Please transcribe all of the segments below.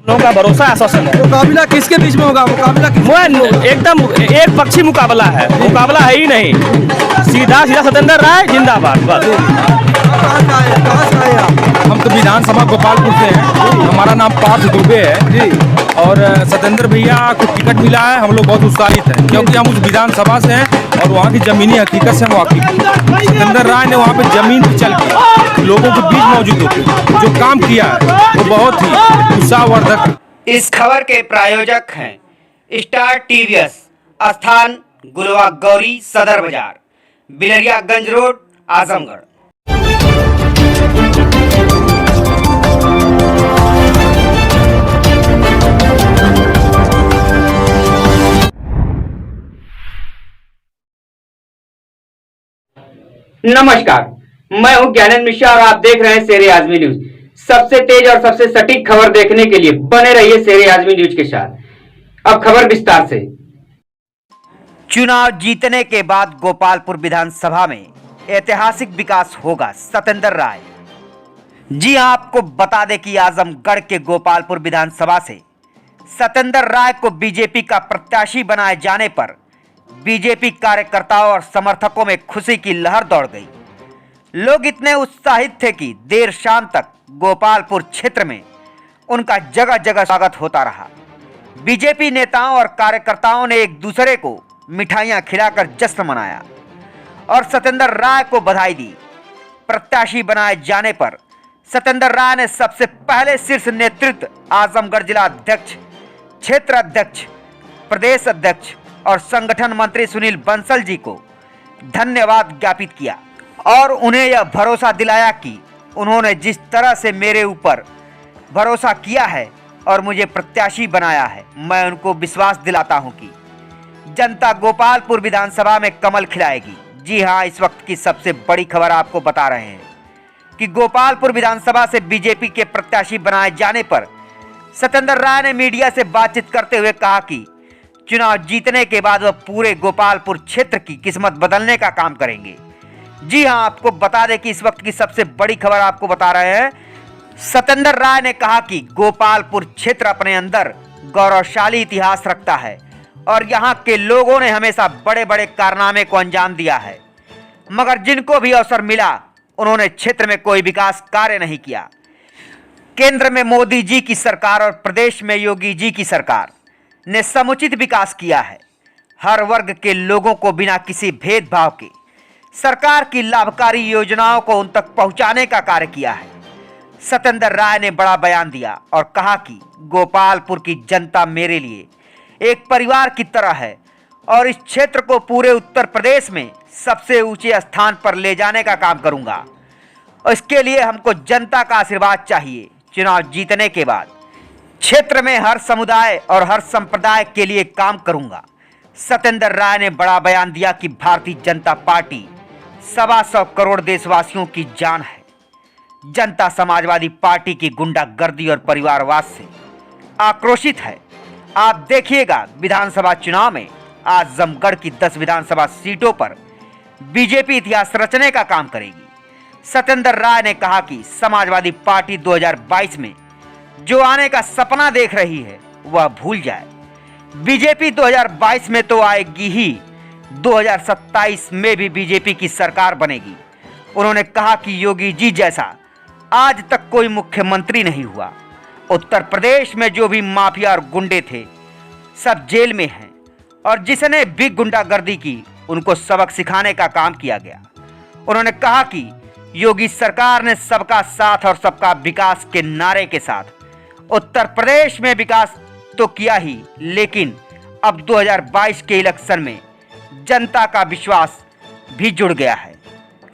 लोगों का भरोसा आश्वासन है। मुकाबला किसके बीच में होगा? मुकाबला एकदम एक पक्षी मुकाबला है, मुकाबला है ही नहीं, सीधा सीधा सत्येंद्र राय जिंदाबाद बस। कहाँ से आए आप? हम तो विधानसभा गोपालपुर से हैं। हमारा नाम पार्थ दुबे है जी। और सत्येंद्र भैया को टिकट मिला है। हम लोग बहुत उत्साहित हैं क्योंकि हम उस विधानसभा से हैं और वहाँ की जमीनी हकीकत से हम वाकिफ हैं। सत्येंद्र राय ने वहाँ पे जमीन पर चल के लोगों के बीच मौजूद होकर जो काम किया है वो बहुत ही उत्साहवर्धक है। इस खबर के प्रायोजक हैं स्टार टीवीएस, स्थान गुलवा गौरी सदर बाजार, बिलरियागंज रोड, आजमगढ़। नमस्कार, मैं हूं ज्ञानेंद्र मिश्रा और आप देख रहे हैं शेरे आजमी न्यूज। सबसे तेज और सबसे सटीक खबर देखने के लिए बने रहिए शेरे आजमी न्यूज के साथ। अब खबर विस्तार से। चुनाव जीतने के बाद गोपालपुर विधानसभा में ऐतिहासिक विकास होगा, सत्येंद्र राय। जी हां, आपको बता दें कि आजमगढ़ के गोपालपुर विधानसभा से सत्येंद्र राय को बीजेपी का प्रत्याशी बनाए जाने पर बीजेपी कार्यकर्ताओं और समर्थकों में खुशी की लहर दौड़ गई। लोग इतने उत्साहित थे कि देर शाम तक गोपालपुर क्षेत्र में उनका जगह जगह स्वागत होता रहा। बीजेपी नेताओं और कार्यकर्ताओं ने एक दूसरे को मिठाइयां खिलाकर जश्न मनाया और सत्येंद्र राय को बधाई दी। प्रत्याशी बनाए जाने पर सत्येंद्र राय ने सबसे पहले शीर्ष नेतृत्व, आजमगढ़ जिला अध्यक्ष, क्षेत्र अध्यक्ष, प्रदेश अध्यक्ष और संगठन मंत्री सुनील बंसल जी को धन्यवाद ज्ञापित किया और उन्हें यह भरोसा दिलाया कि उन्होंने जिस तरह से मेरे ऊपर भरोसा किया है और मुझे प्रत्याशी बनाया है, मैं उनको विश्वास दिलाता हूं कि जनता गोपालपुर विधानसभा में कमल खिलाएगी। जी हां, इस वक्त की सबसे बड़ी खबर आपको बता रहे हैं कि गोपालपुर विधानसभा से बीजेपी के प्रत्याशी बनाए जाने पर सत्येंद्र राय ने मीडिया से बातचीत करते हुए कहा कि चुनाव जीतने के बाद वह पूरे गोपालपुर क्षेत्र की किस्मत बदलने का काम करेंगे। जी हां, आपको बता दें कि इस वक्त की सबसे बड़ी खबर आपको बता रहे हैं। सत्येंद्र राय ने कहा कि गोपालपुर क्षेत्र अपने अंदर गौरवशाली इतिहास रखता है और यहां के लोगों ने हमेशा बड़े बड़े कारनामे को अंजाम दिया है, मगर जिनको भी अवसर मिला उन्होंने क्षेत्र में कोई विकास कार्य नहीं किया। केंद्र में मोदी जी की सरकार और प्रदेश में योगी जी की सरकार ने समुचित विकास किया है। हर वर्ग के लोगों को बिना किसी भेदभाव के सरकार की लाभकारी योजनाओं को उन तक पहुंचाने का कार्य किया है। सत्येंद्र राय ने बड़ा बयान दिया और कहा कि गोपालपुर की जनता मेरे लिए एक परिवार की तरह है और इस क्षेत्र को पूरे उत्तर प्रदेश में सबसे ऊंचे स्थान पर ले जाने का काम करूंगा। इसके लिए हमको जनता का आशीर्वाद चाहिए। चुनाव जीतने के बाद क्षेत्र में हर समुदाय और हर संप्रदाय के लिए काम करूंगा। सत्येंद्र राय ने बड़ा बयान दिया कि भारतीय जनता पार्टी 125 करोड़ देशवासियों की जान है। जनता समाजवादी पार्टी की गुंडागर्दी और परिवारवाद से आक्रोशित है। आप देखिएगा, विधानसभा चुनाव में आजमगढ़ की 10 विधानसभा सीटों पर बीजेपी इतिहास रचने का काम करेगी। सत्येंद्र राय ने कहा कि समाजवादी पार्टी 2022 में जो आने का सपना देख रही है वह भूल जाए। बीजेपी 2022 में तो आएगी ही, 2027 में भी बीजेपी की सरकार बनेगी। उन्होंने कहा कि योगी जी जैसा आज तक कोई मुख्यमंत्री नहीं हुआ। उत्तर प्रदेश में जो भी माफिया और गुंडे थे सब जेल में हैं और जिसने भी गुंडागर्दी की उनको सबक सिखाने का काम किया गया। उन्होंने कहा कि योगी सरकार ने सबका साथ और सबका विकास के नारे के साथ उत्तर प्रदेश में विकास तो किया ही, लेकिन अब 2022 के इलेक्शन में जनता का विश्वास भी जुड़ गया है।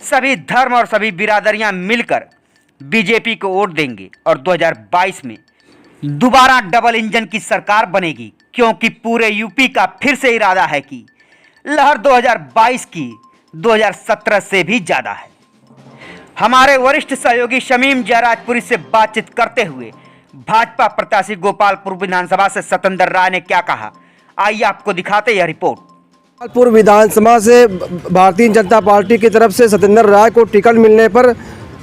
सभी धर्म और सभी बिरादरियां मिलकर बीजेपी को वोट देंगे और 2022 में दोबारा डबल इंजन की सरकार बनेगी, क्योंकि पूरे यूपी का फिर से इरादा है कि लहर 2022 की 2017 से भी ज्यादा है। हमारे वरिष्ठ सहयोगी शमीम जयराजपुरी से बातचीत करते हुए भाजपा प्रत्याशी गोपालपुर विधानसभा से सत्येंद्र राय ने क्या कहा, आइए आपको दिखाते यह रिपोर्ट। गोपालपुर विधानसभा से भारतीय जनता पार्टी की तरफ से सत्येंद्र राय को टिकट मिलने पर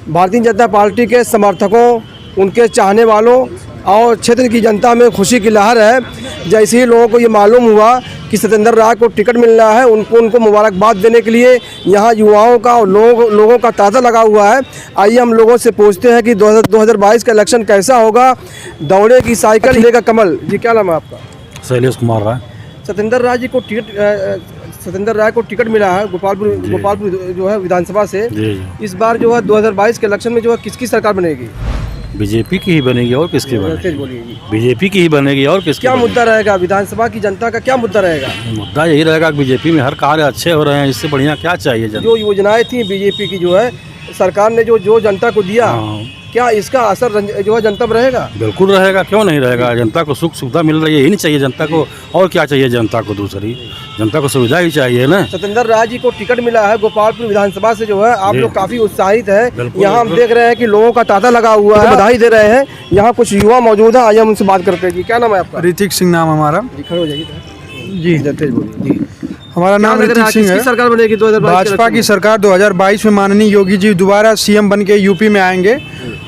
भारतीय जनता पार्टी के समर्थकों, उनके चाहने वालों और क्षेत्र की जनता में खुशी की लहर है। जैसे ही लोगों को ये मालूम हुआ कि सत्येंद्र राय को टिकट मिल रहा है, उनको मुबारकबाद देने के लिए यहाँ युवाओं का और लोगों का तांता लगा हुआ है। आइए हम लोगों से पूछते हैं कि 2022 का इलेक्शन कैसा होगा। दौड़े की साइकिल लेगा कमल। जी क्या नाम है आपका? शैलेश कुमार राय। सत्येंद्र राय जी को टिकट मिला है गोपालपुर जो है विधानसभा से। इस बार जो है 2022 के इलेक्शन में जो है किसकी सरकार बनेगी? बीजेपी की ही बनेगी और किसकी बनेगी? बीजेपी की ही बनेगी और किसकी? क्या मुद्दा रहेगा? विधानसभा की जनता का क्या मुद्दा रहेगा? मुद्दा यही रहेगा कि बीजेपी में हर कार्य अच्छे हो रहे हैं, इससे बढ़िया क्या चाहिए जनता? जो योजनाएं थी बीजेपी की जो है सरकार ने जो जनता को दिया, क्या इसका असर जो है जनता पर रहेगा? बिल्कुल रहेगा, क्यों नहीं रहेगा। जनता को सुख सुविधा मिल रही है, यही नहीं चाहिए जनता को। और क्या चाहिए जनता को? दूसरी जनता को सुविधा ही चाहिए ना। सत्येंद्र राय जी को टिकट मिला है गोपालपुर विधानसभा से जो है, आप लोग काफी उत्साहित है। यहाँ हम देख रहे हैं कि लोगों का तांता लगा हुआ है, बधाई दे रहे हैं। यहाँ कुछ युवा मौजूद है, आइए हम उनसे बात करते हैं। जी क्या नाम है आपका? ऋतिक सिंह नाम हमारा। खड़े हो जाइए जी जी। हमारा नाम ऋतिक सिंह है। सरकार बनेगी 2022? भाजपा की सरकार 2022 में माननीय योगी जी दोबारा सीएम बन के यूपी में आएंगे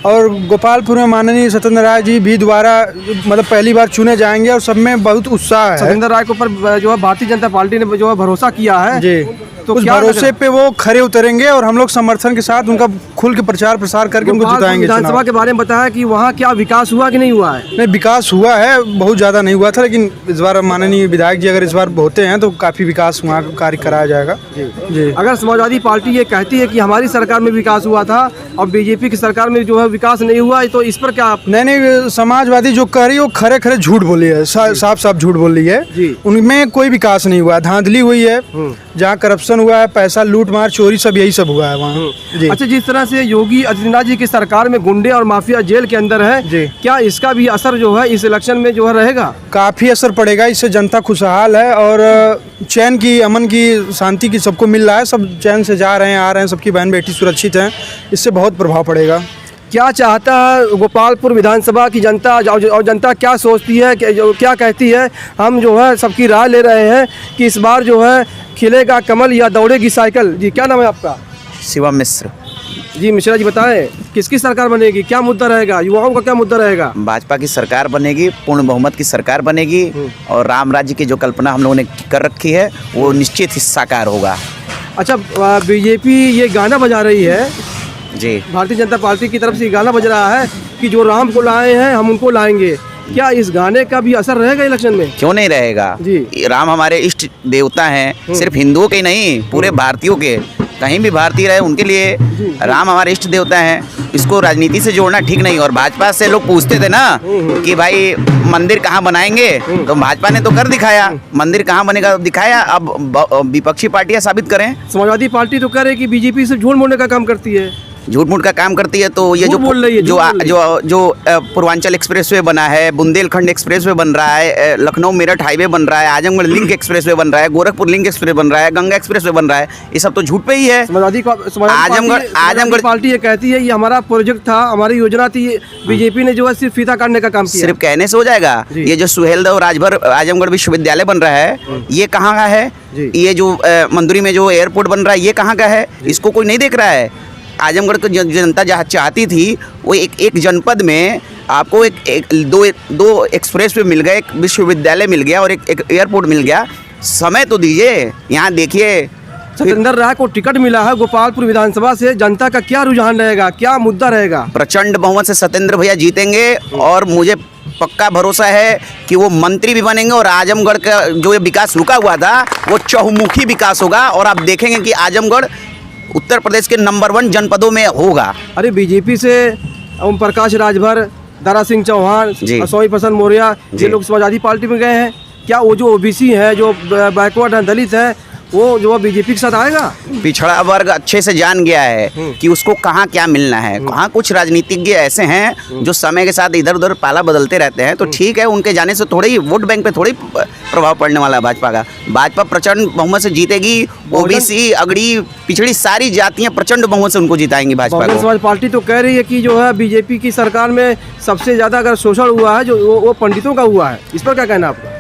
और गोपालपुर में माननीय सत्येंद्र राय जी भी दोबारा मतलब पहली बार चुने जाएंगे और सब में बहुत उत्साह है। सत्येंद्र राय के ऊपर जो है भारतीय जनता पार्टी ने जो है भरोसा किया है जी, तो उस भरोसे पे वो खरे उतरेंगे और हम लोग समर्थन के साथ उनका खुल के प्रचार प्रसार करके उनको जिताएंगे। विधानसभा के बारे में बताया कि वहाँ क्या विकास हुआ कि नहीं हुआ है? नहीं, विकास हुआ है, बहुत ज़्यादा नहीं हुआ था, लेकिन इस बार माननीय विधायक जी अगर इस बार होते हैं तो काफ़ी विकास वहाँ कार्य कराया जाएगा। जी। अगर समाजवादी पार्टी ये कहती है कि हमारी सरकार में विकास हुआ था और बीजेपी की सरकार में जो है विकास नहीं हुआ, तो इस पर क्या आप? नहीं, समाजवादी जो कह रही है वो खरे खरे झूठ बोली है, साफ साफ झूठ बोल रही है। उनमें कोई विकास नहीं हुआ, धांधली हुई है, जहाँ करप्शन हुआ है, पैसा लूट मार चोरी सब यही सब हुआ है वहाँ। अच्छा, जिस तरह से योगी आदित्यनाथ जी की सरकार में गुंडे और माफिया जेल के अंदर है, क्या इसका भी असर जो है इस इलेक्शन में जो है रहेगा? काफ़ी असर पड़ेगा, इससे जनता खुशहाल है और चैन की, अमन की, शांति की सबको मिल रहा है, सब चैन से जा रहे हैं, आ रहे हैं, सबकी बहन बेटी सुरक्षित हैं, इससे बहुत प्रभाव पड़ेगा। क्या चाहता है गोपालपुर विधानसभा की जनता और जनता क्या सोचती है, क्या कहती है? हम जो है सबकी राय ले रहे हैं कि इस बार जो है खिलेगा कमल या दौड़ेगी साइकिल। जी क्या नाम है आपका? शिवम मिश्र। जी मिश्रा जी, बताएं किसकी सरकार बनेगी, क्या मुद्दा रहेगा, युवाओं का क्या मुद्दा रहेगा? भाजपा की सरकार बनेगी, पूर्ण बहुमत की सरकार बनेगी और राम राज्य की जो कल्पना हम लोगों ने कर रखी है वो निश्चित ही साकार होगा। अच्छा, बीजेपी ये गाना बजा रही है जी, भारतीय जनता पार्टी की तरफ से गाना बज रहा है कि जो राम को लाए हैं हम उनको लाएंगे, क्या इस गाने का भी असर रहेगा इलेक्शन में? क्यों नहीं रहेगा जी। राम हमारे इष्ट देवता हैं, सिर्फ हिंदुओं के नहीं, पूरे भारतीयों के, कहीं भी भारतीय रहे उनके लिए राम हमारे इष्ट देवता हैं। इसको राजनीति से जोड़ना ठीक नहीं। और भाजपा से लोग पूछते थे ना कि भाई मंदिर कहाँ बनाएंगे, तो भाजपा ने तो कर दिखाया, मंदिर कहाँ बनेगा दिखाया। अब विपक्षी पार्टियां साबित करें। समाजवादी पार्टी तो कह रही है कि बीजेपी से झूठ बोलने का काम करती है, झूठ मूठ का काम करती है। तो ये जो पूर्वांचल एक्सप्रेसवे बना है, बुंदेलखंड एक्सप्रेसवे बन रहा है, लखनऊ मेरठ हाईवे बन रहा है, आजमगढ़ लिंक एक्सप्रेसवे बन रहा है, गोरखपुर लिंक एक्सप्रेस बन रहा है, गंगा एक्सप्रेसवे बन रहा है, ये सब तो झूठ पे ही है। आजमगढ़ पार्टी ये कहती है ये हमारा प्रोजेक्ट था, हमारी योजना थी, बीजेपी ने जो है सिर्फ फीता काटने का काम किया। सिर्फ कहने से हो जाएगा? ये जो सुहेलदेव राजभर आजमगढ़ विश्वविद्यालय बन रहा है, ये कहाँ का है? ये जो मंदुरी में जो एयरपोर्ट बन रहा है, ये कहाँ का है? इसको कोई नहीं देख रहा है। आजमगढ़ की जनता जहाँ चाहती थी वो एक जनपद में आपको दो एक्सप्रेस वे मिल गए, एक विश्वविद्यालय मिल गया और एक एयरपोर्ट मिल गया। समय तो दीजिए। यहाँ देखिए, सत्येंद्र राय को टिकट मिला है गोपालपुर विधानसभा से, जनता का क्या रुझान रहेगा, क्या मुद्दा रहेगा? प्रचंड बहुमत से सत्येंद्र भैया जीतेंगे और मुझे पक्का भरोसा है कि वो मंत्री भी बनेंगे और आजमगढ़ का जो ये विकास रुका हुआ था वो चहुमुखी विकास होगा और आप देखेंगे कि आजमगढ़ उत्तर प्रदेश के नंबर 1 जनपदों में होगा। अरे बीजेपी से ओम प्रकाश राजभर, दारा सिंह चौहान, स्वामी प्रसन्न मौर्य, ये लोग समाजवादी पार्टी में गए हैं। क्या वो जो ओबीसी है, जो बैकवर्ड है, दलित है, वो जो बीजेपी के साथ आएगा? पिछड़ा वर्ग अच्छे से जान गया है कि उसको कहाँ क्या मिलना है। कहाँ कुछ राजनीतिज्ञ ऐसे हैं जो समय के साथ इधर उधर पाला बदलते रहते हैं, तो ठीक है, उनके जाने से थोड़ी वोट बैंक पे थोड़ी प्रभाव पड़ने वाला है भाजपा का। भाजपा प्रचंड बहुमत से जीतेगी। ओबीसी, अगड़ी, पिछड़ी सारी जातियां प्रचंड बहुमत से उनको जिताएंगी भाजपा को। समाज पार्टी तो कह रही है कि जो है बीजेपी की सरकार में सबसे ज्यादा अगर शोषण हुआ है जो वो पंडितों का हुआ है, इस पर क्या कहना आपका?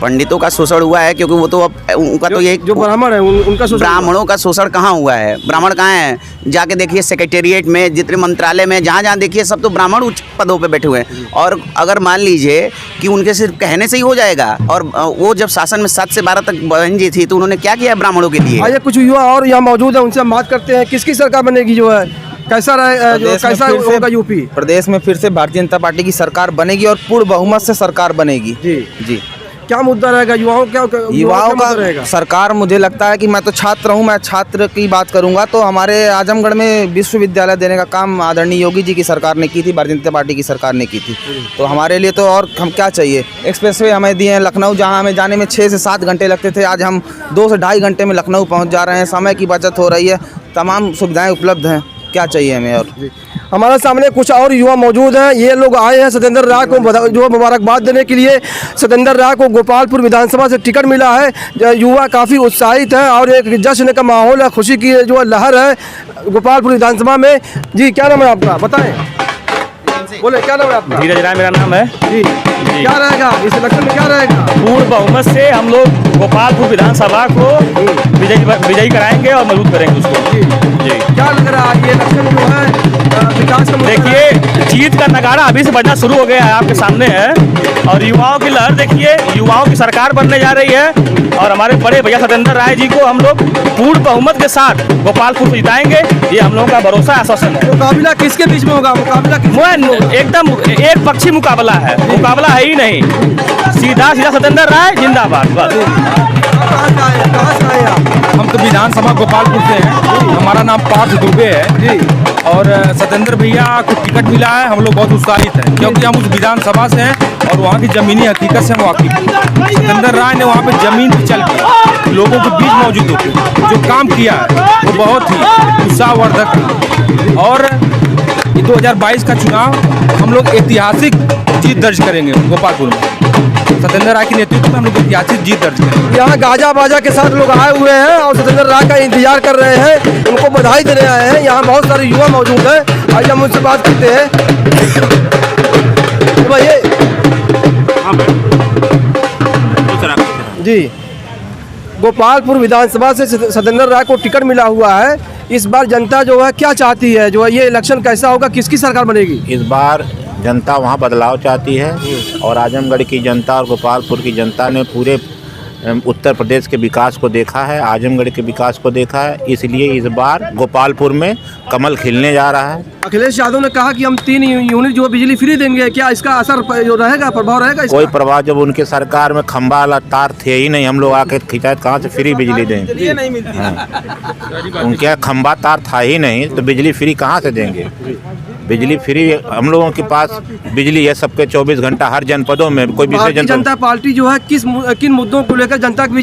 पंडितों का शोषण हुआ है, क्योंकि वो तो अब उनका तो ये जो ब्राह्मण है उनका शोषण हुआ। ब्राह्मणों का शोषण कहाँ हुआ है? ब्राह्मण कहाँ है? जाके देखिए सेक्रेटेरिएट में, जितने मंत्रालय में, जहाँ जहाँ देखिए सब तो ब्राह्मण उच्च पदों पे बैठे हुए हैं। और अगर मान लीजिए कि उनके सिर्फ कहने से ही हो जाएगा, और वो जब शासन में 7 से 12 तक बहन जी थी तो उन्होंने क्या किया है ब्राह्मणों के लिए? आइए कुछ युवा और यहाँ मौजूद है, उनसे हम बात करते हैं। किसकी सरकार बनेगी, जो है कैसा रहे, जो कैसा होगा यूपी? प्रदेश में फिर से भारतीय जनता पार्टी की सरकार बनेगी और पूर्ण बहुमत से सरकार बनेगी। जी क्या मुद्दा रहेगा युवाओं युवाओं मुद्दा रहेगा? का सरकार, मुझे लगता है कि मैं तो छात्र हूँ, मैं छात्र की बात करूँगा तो हमारे आजमगढ़ में विश्वविद्यालय देने का काम आदरणीय योगी जी की सरकार ने की थी, भारतीय जनता पार्टी की सरकार ने की थी। तो हमारे लिए तो और हम क्या चाहिए? एक्सप्रेसवे हमें दिए हैं लखनऊ, जहाँ हमें जाने में 6 से 7 घंटे लगते थे, आज हम 2 से ढाई घंटे में लखनऊ पहुँच जा रहे हैं। समय की बचत हो रही है, तमाम सुविधाएँ उपलब्ध हैं। क्या चाहिए हमें? और हमारे सामने कुछ और युवा मौजूद हैं। ये लोग आए हैं सत्येंद्र राय को जो मुबारकबाद देने के लिए। सत्येंद्र राय को गोपालपुर विधानसभा से टिकट मिला है। युवा काफ़ी उत्साहित है और एक जश्न का माहौल है, खुशी की जो लहर है गोपालपुर विधानसभा में। जी क्या नाम है आपका, बताएं? बोले क्या नाम है आपका? धीरज राय मेरा नाम है जी। क्या रहेगा इस इलेक्शन में, क्या रहेगा? पूर्ण बहुमत से हम लोग गोपालपुर विधानसभा को विजयी कराएंगे और मजबूत करेंगे उसको। जी क्या लग रहा है ये इलेक्शन जो है विकास का मुद्दा है? देखिए, जीत का नगाड़ा अभी से बजना शुरू हो गया है, आपके सामने है। और युवाओं की लहर देखिए, युवाओं की सरकार बनने जा रही है और हमारे बड़े भैया सत्येंद्र राय जी को हम लोग पूर्ण बहुमत के साथ गोपालपुर को जिताएंगे, ये हम लोगों का भरोसा आश्वासन है। मुकाबला किसके बीच में होगा? एकदम एक पक्षी मुकाबला है, मुकाबला है ही नहीं, सीधा सीधा सत्येंद्र राय जिंदाबाद। बस कहाँ से आए आप? हम तो विधानसभा गोपालपुर से हैं। हमारा नाम पार्थ दुबे है और सत्येंद्र भैया को टिकट मिला है। हम लोग बहुत उत्साहित हैं, क्योंकि हम उस विधानसभा से हैं और वहाँ की ज़मीनी हकीकत से हम वाकिफ हैं। सत्येंद्र राय ने वहाँ पे ज़मीन पे चल के लोगों के बीच मौजूद होकर जो काम किया है वो बहुत ही उत्साहवर्धक है। और 2022 का चुनाव हम लोग ऐतिहासिक जीत दर्ज करेंगे गोपालपुर में। सत्येंद्र राय के नेतृत्व में हम लोग ऐतिहासिक जीत दर्ज करेंगे। यहाँ गाजा बाजा के साथ लोग आए हुए हैं और सत्येंद्र राय का इंतजार कर रहे हैं, उनको बधाई देने आए हैं। यहाँ बहुत सारे युवा मौजूद हैं, आइए हम उनसे बात करते हैं। भाई जी, गोपालपुर विधानसभा से सत्येंद्र राय को टिकट मिला हुआ है। इस बार जनता जो है क्या चाहती है, जो है ये इलेक्शन कैसा होगा, किसकी सरकार बनेगी? इस बार जनता वहाँ बदलाव चाहती है और आजमगढ़ की जनता और गोपालपुर की जनता ने पूरे उत्तर प्रदेश के विकास को देखा है, आजमगढ़ के विकास को देखा है, इसलिए इस बार गोपालपुर में कमल खिलने जा रहा है। अखिलेश यादव ने कहा कि हम 3 यूनिट जो बिजली फ्री देंगे, क्या इसका असर जो रहेगा, प्रभाव रहेगा इसका? कोई प्रभाव, जब उनके सरकार में खंभा वाला तार थे ही नहीं, हम लोग आके खिंचायत कहाँ से फ्री बिजली देंगे? नहीं मिलती। उनके यहाँ खंभा तार था ही नहीं तो बिजली फ्री कहाँ से देंगे? बिजली फ्री हम लोगों के पास बिजली है सबके 24 घंटा हर जनपदों में। कोई भारतीय जनता पार्टी जो है किन मुद्दों को लेकर जनता के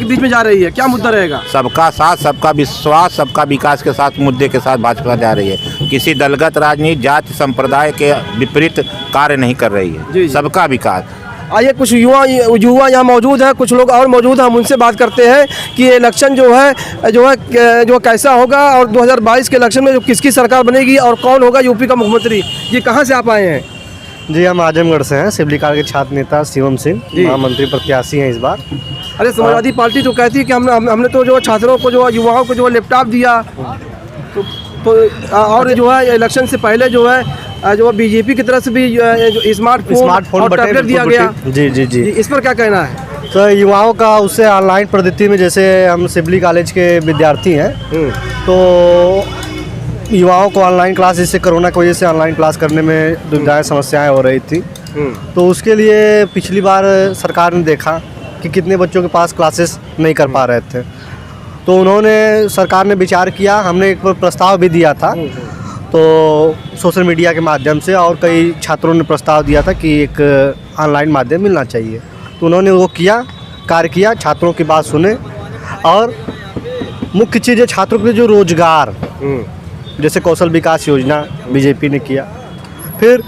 बीच में जा रही है, क्या मुद्दा रहेगा? सबका साथ, सबका विश्वास, सबका विकास के साथ मुद्दे के साथ भाजपा जा रही है। किसी दलगत राजनीति, जाति संप्रदाय के विपरीत कार्य नहीं कर रही है, सबका विकास। आइए कुछ युवा यहाँ मौजूद हैं, कुछ लोग और मौजूद हैं, हम उनसे बात करते हैं कि ये इलेक्शन जो कैसा होगा और 2022 के इलेक्शन में जो किसकी सरकार बनेगी और कौन होगा यूपी का मुख्यमंत्री। जी कहाँ से आप आए हैं? जी हम आजमगढ़ से हैं, सिवली कार के छात्र नेता शिवम सिंह महामंत्री प्रत्याशी हैं इस बार। अरे समाजवादी पार्टी तो कहती है कि हमने तो जो छात्रों को, जो युवाओं को जो लैपटॉप दिया, तो और जो है इलेक्शन से पहले जो है जो बीजेपी की तरफ से भी स्मार्टफोन और टैबलेट दिया गया। जी जी जी, इस पर क्या कहना है? तो युवाओं का उससे ऑनलाइन पद्धति में, जैसे हम सिवली कॉलेज के विद्यार्थी हैं तो युवाओं को ऑनलाइन क्लास, जैसे कोरोना की वजह से ऑनलाइन क्लास करने में दुविधाएं समस्याएं हो रही थी, तो उसके लिए पिछली बार सरकार ने देखा कि कितने बच्चों के पास क्लासेस नहीं कर पा रहे थे, तो उन्होंने, सरकार ने विचार किया, हमने एक प्रस्ताव भी दिया था तो सोशल मीडिया के माध्यम से, और कई छात्रों ने प्रस्ताव दिया था कि एक ऑनलाइन माध्यम मिलना चाहिए, तो उन्होंने वो कार्य किया, छात्रों की बात सुने। और मुख्य चीज़ है छात्रों के जो रोजगार, जैसे कौशल विकास योजना बीजेपी ने किया। फिर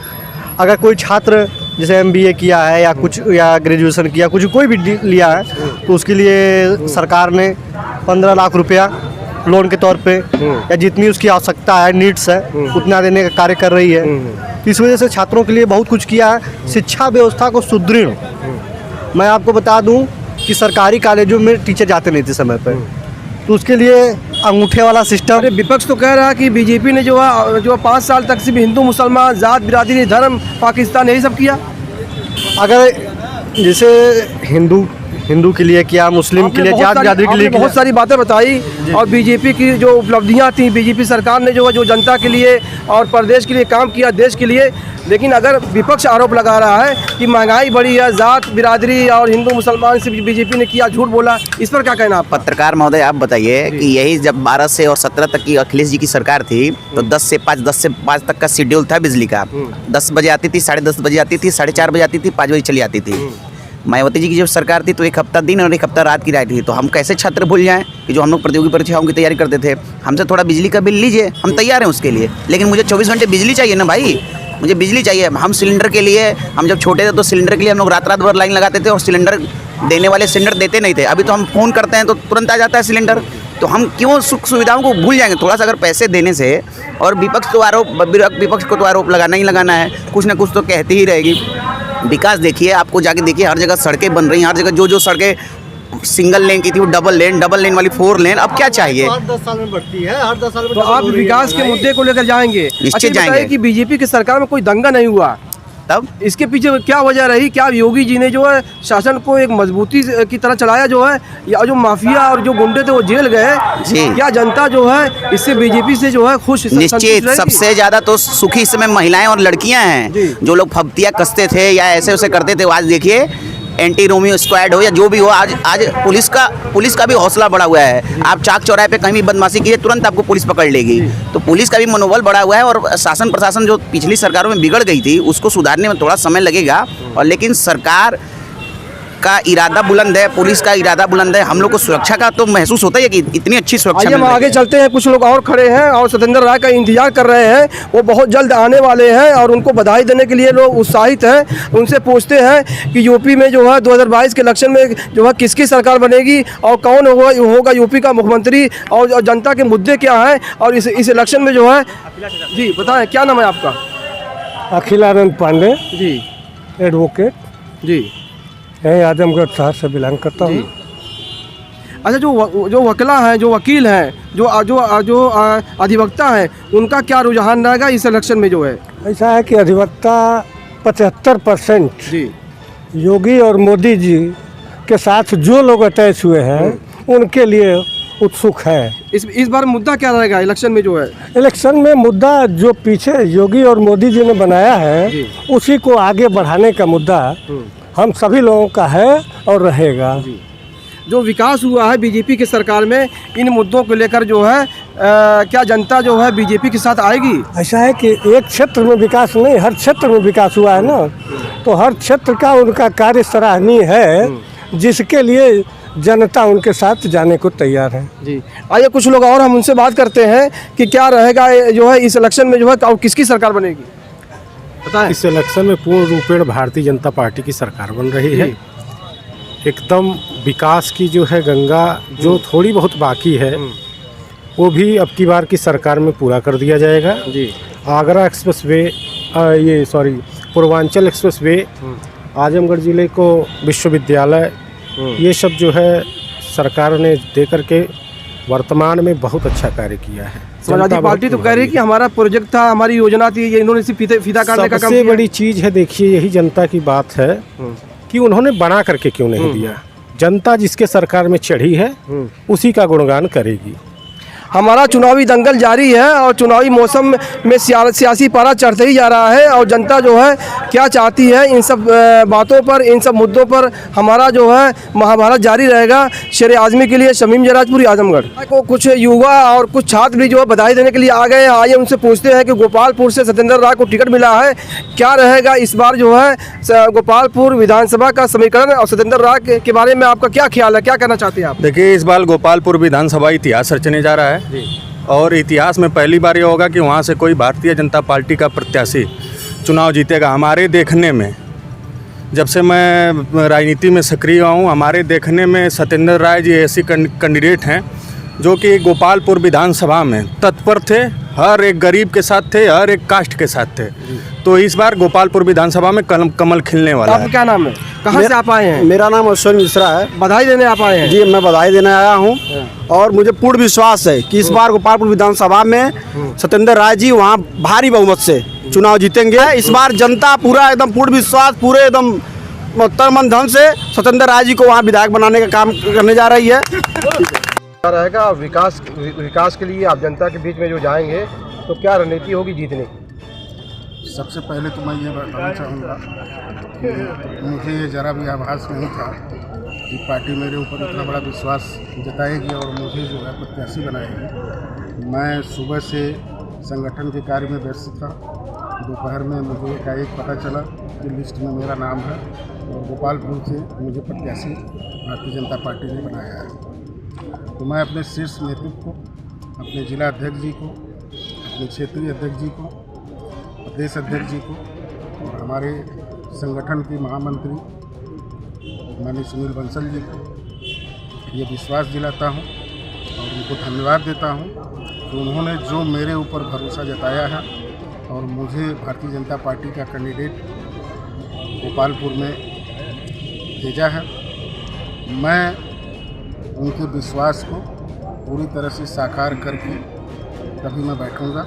अगर कोई छात्र जैसे MBA किया है या ग्रेजुएशन किया, कोई भी लिया है, तो उसके लिए सरकार ने 15 लाख रुपया लोन के तौर पे या जितनी उसकी आवश्यकता है, नीड्स है, उतना देने का कार्य कर रही है। इस वजह से छात्रों के लिए बहुत कुछ किया है। शिक्षा व्यवस्था को सुदृढ़ मैं आपको बता दूं कि सरकारी कॉलेजों में टीचर जाते नहीं थे समय पर, तो उसके लिए अंगूठे वाला सिस्टम। अरे विपक्ष तो कह रहा है कि बीजेपी ने जो 5 साल तक सिर्फ हिंदू मुसलमान जात बिरादरी धर्म पाकिस्तान यही सब किया। अगर जैसे हिंदू के लिए किया, मुस्लिम के लिए, जात बिरादरी के लिए बहुत सारी बातें बताई, और बीजेपी की जो उपलब्धियां थी, बीजेपी सरकार ने जो जनता के लिए और प्रदेश के लिए काम किया, देश के लिए। लेकिन अगर विपक्ष आरोप लगा रहा है कि महंगाई बढ़ी है, जात बिरादरी और हिंदू मुसलमान से बीजेपी ने किया, झूठ बोला, इस पर क्या कहना आप? पत्रकार महोदय आप बताइए कि यही जब 12 से और 17 तक की अखिलेश जी की सरकार थी तो 10 से 5 तक का शेड्यूल था बिजली का। 10 बजे आती थी, 10:30 बजे आती थी, 4:30 बजे आती थी, 5 बजे चली आती थी। मायावती जी की जब सरकार थी तो 1 हफ्ता दिन और 1 हफ्ता रात की रात थी। तो हम कैसे छात्र भूल जाएं कि जो हम लोग प्रतियोगी परीक्षाओं की तैयारी करते थे, हमसे थोड़ा बिजली का बिल लीजिए, हम तैयार हैं उसके लिए। लेकिन मुझे 24 घंटे बिजली चाहिए ना भाई, मुझे बिजली चाहिए। हम सिलेंडर के लिए, हम जब छोटे थे तो सिलेंडर के लिए हम लोग रात भर लाइन लगाते थे और सिलेंडर देने वाले सिलेंडर देते नहीं थे। अभी तो हम फ़ोन करते हैं तो तुरंत आ जाता है सिलेंडर। तो हम क्यों सुख सुविधाओं को भूल जाएंगे? थोड़ा सा अगर पैसे देने से, और विपक्ष को तो आरोप लगाना ही लगाना है, कुछ ना कुछ तो कहती ही रहेगी। विकास देखिए, आपको जाके देखिए, हर जगह सड़कें बन रही हैं, हर जगह जो सड़कें सिंगल लेन की थी वो डबल लेन वाली 4 लेन। अब क्या चाहिए? 10 साल में बढ़ती है, हर 10 साल में। तो आप विकास के मुद्दे को लेकर जाएंगे? निश्चित जाएंगे। कि बीजेपी की सरकार में कोई दंगा नहीं हुआ, तब इसके पीछे क्या वजह रही? क्या योगी जी ने जो है शासन को एक मजबूती की तरह चलाया जो है, या जो माफिया और जो गुंडे थे वो जेल गए? क्या जनता जो है इससे बीजेपी से जो है खुश? निश्चित सबसे ज्यादा तो सुखी इस समय महिलाएं और लड़कियां हैं। जो लोग फब्तियां कसते थे या ऐसे वैसे करते थे, आज देखिए एंटी रोमियो स्क्वाड हो या जो भी हो, आज पुलिस का भी हौसला बढ़ा हुआ है। आप चाक चौराहे पे कहीं भी बदमाशी कीजिए, तुरंत आपको पुलिस पकड़ लेगी। तो पुलिस का भी मनोबल बढ़ा हुआ है। और शासन प्रशासन जो पिछली सरकारों में बिगड़ गई थी, उसको सुधारने में थोड़ा समय लगेगा। और लेकिन सरकार का इरादा बुलंद है, पुलिस का इरादा बुलंद है। हम लोग को सुरक्षा का तो महसूस होता है कि इतनी अच्छी सुरक्षा। हम आगे चलते हैं, कुछ लोग और खड़े हैं और सत्येंद्र राय का इंतजार कर रहे हैं। वो बहुत जल्द आने वाले हैं और उनको बधाई देने के लिए लोग उत्साहित हैं। उनसे पूछते हैं कि यूपी में जो है 2022 के इलेक्शन में जो है किसकी सरकार बनेगी और कौन होगा यूपी का मुख्यमंत्री, और जनता के मुद्दे क्या हैं, और इस इलेक्शन में जो है। जी बताएं, क्या नाम है आपका? अखिलानंद पांडे जी, एडवोकेट जी, मैं आजमगढ़ शहर से बिलोंग करता हूँ। अच्छा, जो वकीला हैं, जो वकील हैं, जो अधिवक्ता हैं, उनका क्या रुझान रहेगा इस इलेक्शन में जो है? ऐसा है कि अधिवक्ता 75% जी योगी और मोदी जी के साथ जो लोग अटैच हुए हैं उनके लिए उत्सुक है। इस बार मुद्दा क्या रहेगा इलेक्शन में जो है? इलेक्शन में मुद्दा जो पीछे योगी और मोदी जी ने बनाया है उसी को आगे बढ़ाने का मुद्दा हम सभी लोगों का है और रहेगा। जो विकास हुआ है बीजेपी की सरकार में, इन मुद्दों को लेकर जो है क्या जनता जो है बीजेपी के साथ आएगी? ऐसा है कि एक क्षेत्र में विकास नहीं, हर क्षेत्र में विकास हुआ है ना, तो हर क्षेत्र का उनका कार्य सराहनीय है, जिसके लिए जनता उनके साथ जाने को तैयार है। जी, आइए कुछ लोग और हम उनसे बात करते हैं कि क्या रहेगा जो है इस इलेक्शन में जो है, और किसकी सरकार बनेगी? इस इलेक्शन में पूर्ण रूपेण भारतीय जनता पार्टी की सरकार बन रही है। एकदम विकास की जो है गंगा जो थोड़ी बहुत बाकी है वो भी अब की बार की सरकार में पूरा कर दिया जाएगा। जी, आगरा एक्सप्रेसवे, पूर्वांचल एक्सप्रेसवे, आजमगढ़ ज़िले को विश्वविद्यालय, ये सब जो है सरकार ने दे करके वर्तमान में बहुत अच्छा कार्य किया है। समाजवादी पार्टी तो कह रही है कि हमारा प्रोजेक्ट था, हमारी योजना थी, ये इन्होंने सिर्फ फीता काटने का काम किया। सबसे बड़ी चीज़ है, देखिए यही जनता की बात है कि उन्होंने बना करके क्यों नहीं दिया। जनता जिसके सरकार में चढ़ी है उसी का गुणगान करेगी। हमारा चुनावी दंगल जारी है और चुनावी मौसम में सियासी पारा चढ़ते ही जा रहा है, और जनता जो है क्या चाहती है, इन सब बातों पर, इन सब मुद्दों पर हमारा जो है महाभारत जारी रहेगा। शेर आज़मी के लिए शमीम जराजपुरी, आजमगढ़। को कुछ युवा और कुछ छात्र भी जो है बधाई देने के लिए आ गए हैं। आइए उनसे पूछते हैं कि गोपालपुर से सत्येंद्र राय को टिकट मिला है, क्या रहेगा इस बार जो है गोपालपुर विधानसभा का समीकरण, और सत्येंद्र राय के बारे में आपका क्या ख्याल है, क्या कहना चाहते हैं आप? देखिए, इस बार गोपालपुर विधानसभा इतिहास रचने जा रहा है और इतिहास में पहली बार ये होगा कि वहाँ से कोई भारतीय जनता पार्टी का प्रत्याशी चुनाव जीतेगा। हमारे देखने में, जब से मैं राजनीति में सक्रिय हूँ, हमारे देखने में सत्येंद्र राय जी ऐसी कैंडिडेट हैं जो कि गोपालपुर विधानसभा में तत्पर थे, हर एक गरीब के साथ थे, हर एक कास्ट के साथ थे। तो इस बार गोपालपुर विधानसभा में कमल खिलने वाला है। आपका क्या नाम है, कहाँ से आप आए हैं? मेरा नाम अश्विन मिश्रा है। बधाई देने आप आए हैं? जी, मैं बधाई देने आया हूँ और मुझे पूर्ण विश्वास है कि इस बार गोपालपुर विधानसभा में सत्येंद्र राय जी वहाँ भारी बहुमत से चुनाव जीतेंगे। इस बार जनता पूरा एकदम पूर्ण विश्वास, पूरे एकदम तन मन धन से सत्येंद्र राय जी को वहाँ विधायक बनाने का काम करने जा रही है। रहेगा विकास के लिए आप जनता के बीच में जो जाएंगे तो क्या रणनीति होगी जीतने की? सबसे पहले तो मैं ये बताना चाहूँगा कि मुझे ये ज़रा भी आभास नहीं था कि पार्टी मेरे ऊपर इतना बड़ा विश्वास जताएगी और मुझे जो है प्रत्याशी बनाएगी। मैं सुबह से संगठन के कार्य में व्यस्त था। दोपहर में मुझे एकाएक पता चला कि लिस्ट में मेरा नाम है और गोपालपुर से मुझे प्रत्याशी भारतीय जनता पार्टी ने बनाया है। तो मैं अपने शीर्ष नेतृत्व को, अपने जिला अध्यक्ष जी को, अपने क्षेत्रीय अध्यक्ष जी को, प्रदेश अध्यक्ष जी को और हमारे संगठन के महामंत्री माननीय सुनील बंसल जी को ये विश्वास दिलाता हूँ और उनको धन्यवाद देता हूँ कि उन्होंने जो मेरे ऊपर भरोसा जताया है और मुझे भारतीय जनता पार्टी का कैंडिडेट गोपालपुर में भेजा है। मैं उनके विश्वास को पूरी तरह से साकार करके तभी मैं बैठूंगा।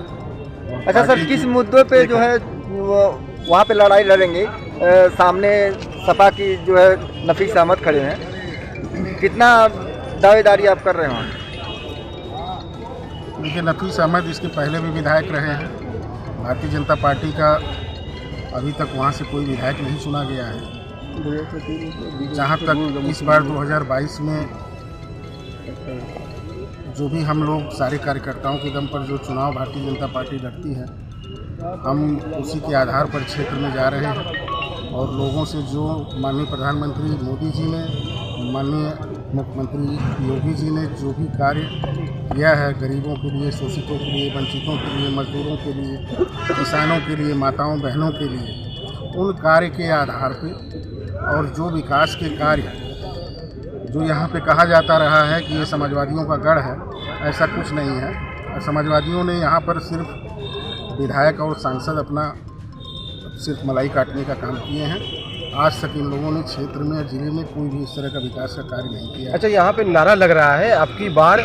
अच्छा सर, किस मुद्दों पे जो है वहाँ पे लड़ाई लड़ेंगे? सामने सपा की जो है नफीस अहमद खड़े हैं, कितना दावेदारी आप कर रहे हैं? देखिए, नफीस अहमद इसके पहले भी विधायक रहे हैं। भारतीय जनता पार्टी का अभी तक वहाँ से कोई विधायक नहीं चुना गया है। जहाँ तक इस बार 2022 में जो भी हम लोग सारे कार्यकर्ताओं के दम पर जो चुनाव भारतीय जनता पार्टी लड़ती है, हम उसी के आधार पर क्षेत्र में जा रहे हैं और लोगों से जो माननीय प्रधानमंत्री मोदी जी ने, माननीय मुख्यमंत्री योगी जी ने जो भी कार्य किया है गरीबों के लिए, शोषितों के लिए, वंचितों के लिए, मजदूरों के लिए, किसानों के लिए, माताओं बहनों के लिए, उन कार्य के आधार पे और जो विकास के कार्य जो यहाँ पे कहा जाता रहा है कि ये समाजवादियों का गढ़ है, ऐसा कुछ नहीं है। समाजवादियों ने यहाँ पर सिर्फ विधायक और सांसद अपना सिर्फ मलाई काटने का काम किए हैं। आज तक इन लोगों ने क्षेत्र में, जिले में कोई भी इस तरह का विकास का कार्य नहीं किया। अच्छा, यहाँ पे नारा लग रहा है अब की बार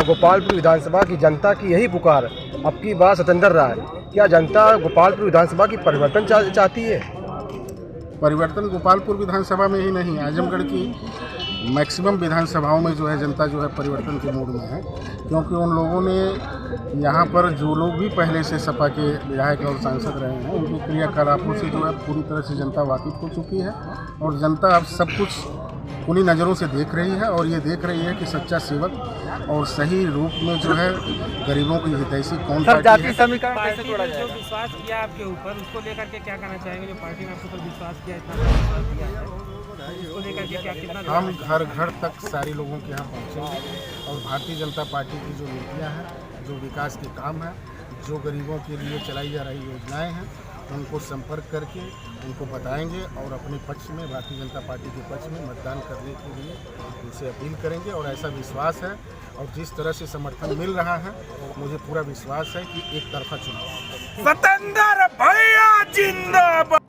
गोपालपुर विधानसभा की जनता की यही पुकार, अब की बार सत्येंद्र राय। क्या जनता गोपालपुर विधानसभा की परिवर्तन चाहती है? परिवर्तन गोपालपुर विधानसभा में ही नहीं, आजमगढ़ की मैक्सिमम विधानसभाओं में जो है जनता जो है परिवर्तन के मूड में है, क्योंकि उन लोगों ने यहाँ पर जो लोग भी पहले से सपा के विधायक और सांसद रहे हैं, उनके क्रियाकलापों से जो है पूरी तरह से जनता वाकिफ हो चुकी है और जनता अब सब कुछ उन्हीं नज़रों से देख रही है और ये देख रही है कि सच्चा सेवक और सही रूप में जो है गरीबों की हितैषी कौन पार्टी है। समीकरण कैसे तोड़ा जाएगा? जो विश्वास किया आपके ऊपर, उसको लेकर के क्या कहना चाहेंगे? जो पार्टी ने आपके ऊपर विश्वास किया, इतना विश्वास किया है, उसको लेकर के क्या कितना? हम घर घर तक सारे लोगों के यहाँ पहुँचेंगे और भारतीय जनता पार्टी की जो नीतियाँ हैं, जो विकास के काम हैं, जो गरीबों के लिए चलाई जा रही योजनाएं हैं, उनको संपर्क करके उनको बताएंगे और अपने पक्ष में, भारतीय जनता पार्टी के पक्ष में मतदान करने के लिए उनसे अपील करेंगे। और ऐसा विश्वास है और जिस तरह से समर्थन मिल रहा है, मुझे पूरा विश्वास है कि एक तरफा चुनाव। सत्येंद्र भैया जिंदाबाद।